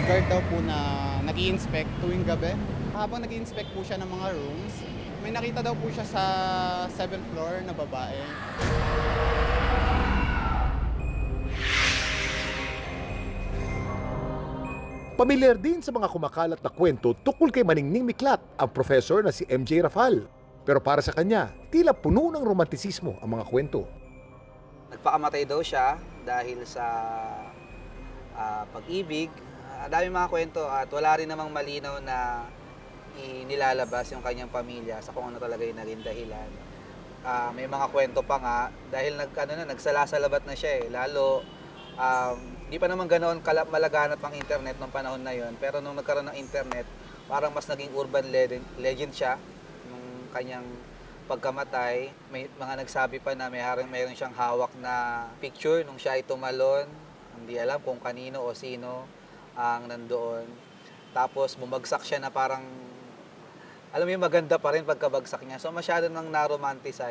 guard daw po na nag-i-inspect tuwing gabi. Habang nag-i-inspect po siya ng mga rooms, may nakita daw po siya sa 7th floor na babae. Pamilyar din sa mga kumakalat na kwento tungkol kay Maningning Miklat ang professor na si MJ Rafal. Pero para sa kanya, tila puno ng romantisismo ang mga kwento. Nagpakamatay daw siya dahil sa pag-ibig. Dami mga kwento at wala rin namang malinaw na inilalabas yung kanyang pamilya sa kung ano talaga yung naging dahilan. May mga kwento pa nga dahil nagsalasalabat na siya eh. Lalo, di pa naman ganoon malaganap ang internet nung panahon na yon. Pero nung nagkaroon ng internet, parang mas naging urban legend siya nung kanyang pagkamatay. May mga nagsabi pa na mayroon siyang hawak na picture nung siya ay tumalon. Hindi alam kung kanino o sino ang nandoon. Tapos bumagsak siya na parang, alam mo yung maganda pa rin pagkabagsak niya. So masyado nang naromanticize.